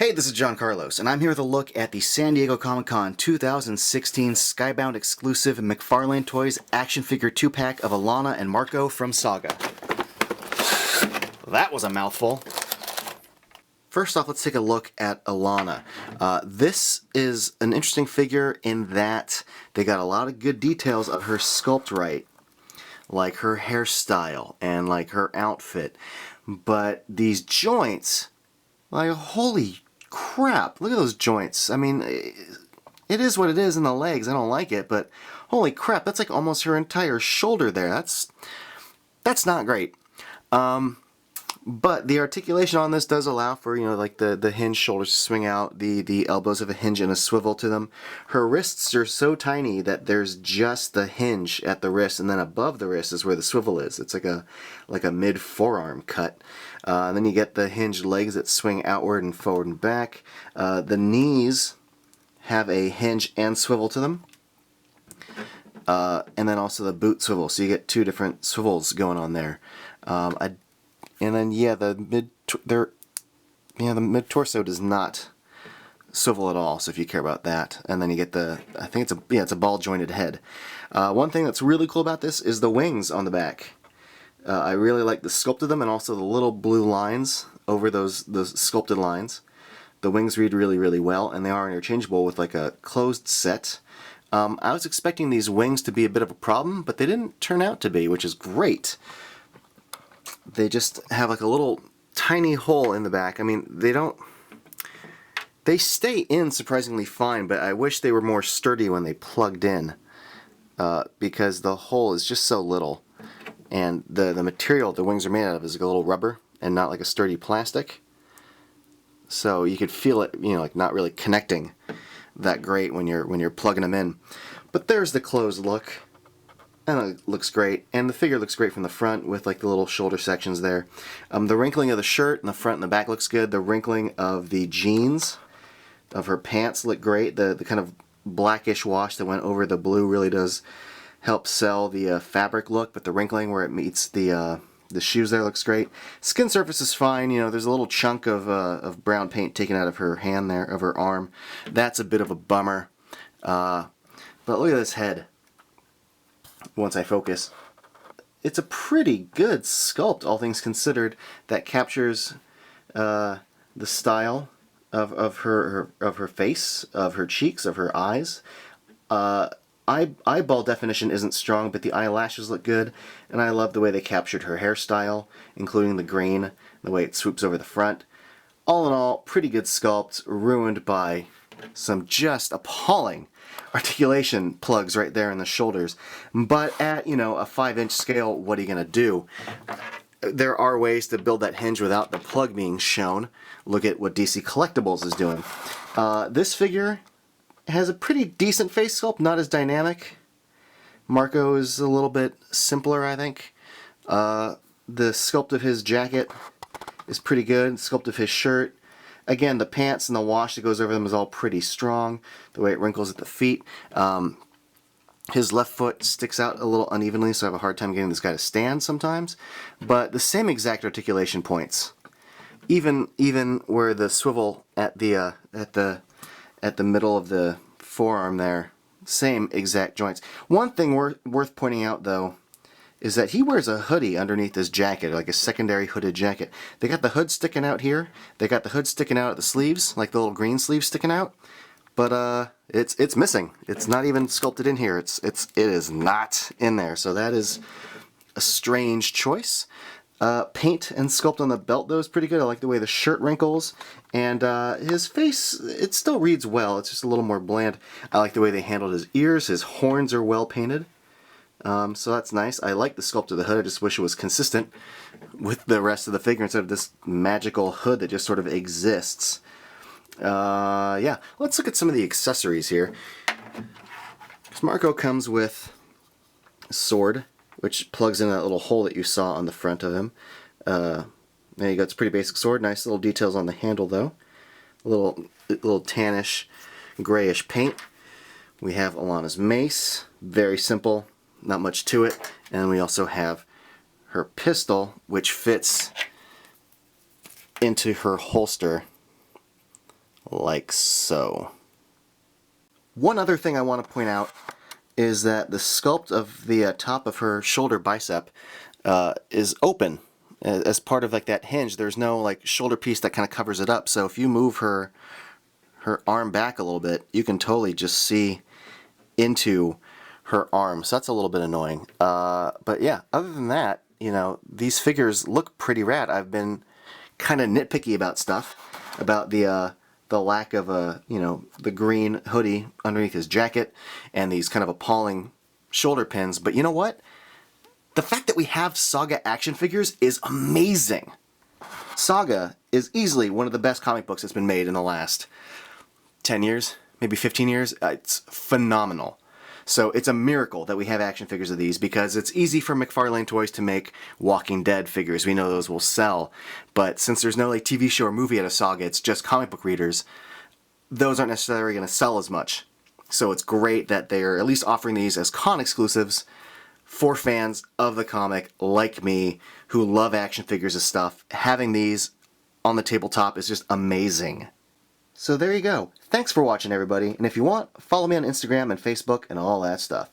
Hey, this is John Carlos, and I'm here with a look at the San Diego Comic-Con 2016 Skybound exclusive McFarlane Toys action figure 2-pack of Alana and Marko from Saga. That was a mouthful. First off, let's take a look at Alana. This is an interesting figure in that they got a lot of good details of her sculpt right, like her hairstyle and like her outfit. But these joints, like, holy crap, look at those joints. I mean, it is what it is in the legs. I don't like it, but holy crap, that's like almost her entire shoulder there. That's not great. But the articulation on this does allow for, you know, like the hinge shoulders to swing out, the elbows have a hinge and a swivel to them. Her wrists are so tiny that there's just the hinge at the wrist, and then above the wrist is where the swivel is. It's like a mid forearm cut. And then you get the hinged legs that swing outward and forward and back. The knees have a hinge and swivel to them. And then also the boot swivel, so you get two different swivels going on there. And then the mid torso does not swivel at all. So if you care about that, and then you get I think it's a ball jointed head. One thing that's really cool about this is the wings on the back. I really like the sculpt of them, and also the little blue lines over those sculpted lines. The wings read really, really well, and they are interchangeable with like a closed set. I was expecting these wings to be a bit of a problem, but they didn't turn out to be, which is great. They just have like a little tiny hole in the back. I mean, they stay in surprisingly fine, but I wish they were more sturdy when they plugged in, because the hole is just so little, and the material the wings are made out of is like a little rubber and not like a sturdy plastic. So you could feel it, you know, like not really connecting that great when you're plugging them in. But there's the closed look. And it looks great, and the figure looks great from the front with like the little shoulder sections there. The wrinkling of the shirt in the front and the back looks good. The wrinkling of the jeans of her pants look great. The kind of blackish wash that went over the blue really does help sell the fabric look, but the wrinkling where it meets the shoes there looks great. Skin surface is fine. You know, there's a little chunk of brown paint taken out of her hand there, of her arm. That's a bit of a bummer. But look at this head. Once I focus, it's a pretty good sculpt, all things considered, that captures the style of her face, of her cheeks, of her eyes. Eyeball definition isn't strong, but the eyelashes look good, and I love the way they captured her hairstyle, including the green, the way it swoops over the front. All in all, pretty good sculpt, ruined by some just appalling articulation plugs right there in the shoulders. But at, you know, a 5-inch scale, what are you going to do? There are ways to build that hinge without the plug being shown. Look at what DC Collectibles is doing. This figure has a pretty decent face sculpt, not as dynamic. Marko is a little bit simpler, I think. The sculpt of his jacket is pretty good. The sculpt of his shirt. Again, the pants and the wash that goes over them is all pretty strong. The way it wrinkles at the feet. His left foot sticks out a little unevenly, so I have a hard time getting this guy to stand sometimes. But the same exact articulation points. Even where the swivel at the middle of the forearm there, same exact joints. One thing worth pointing out though is that he wears a hoodie underneath his jacket, like a secondary hooded jacket. They got the hood sticking out here. They got the hood sticking out at the sleeves, like the little green sleeves sticking out. But it's missing. It's not even sculpted in here. It is not in there. So that is a strange choice. Paint and sculpt on the belt though is pretty good. I like the way the shirt wrinkles, and his face, it still reads well. It's just a little more bland. I like the way they handled his ears. His horns are well painted. So that's nice. I like the sculpt of the hood. I just wish it was consistent with the rest of the figure instead of this magical hood that just sort of exists. Yeah, let's look at some of the accessories here. Marko comes with a sword, which plugs in that little hole that you saw on the front of him. There you go. It's a pretty basic sword. Nice little details on the handle, though. A little tannish, grayish paint. We have Alana's mace. Very simple. Not much to it. And we also have her pistol, which fits into her holster like so. One other thing I want to point out is that the sculpt of the top of her shoulder bicep is open. As part of like that hinge, there's no like shoulder piece that kind of covers it up. So if you move her arm back a little bit, you can totally just see into her arm. So that's a little bit annoying. But yeah, other than that, you know, these figures look pretty rad. I've been kind of nitpicky about stuff, about the lack of the green hoodie underneath his jacket and these kind of appalling shoulder pins. But you know what? The fact that we have Saga action figures is amazing. Saga is easily one of the best comic books that's been made in the last 10 years, maybe 15 years. It's phenomenal. So it's a miracle that we have action figures of these, because it's easy for McFarlane Toys to make Walking Dead figures. We know those will sell. But since there's no like TV show or movie out of Saga, it's just comic book readers, those aren't necessarily going to sell as much. So it's great that they're at least offering these as con exclusives for fans of the comic like me who love action figures and stuff. Having these on the tabletop is just amazing. So there you go. Thanks for watching, everybody. And if you want, follow me on Instagram and Facebook and all that stuff.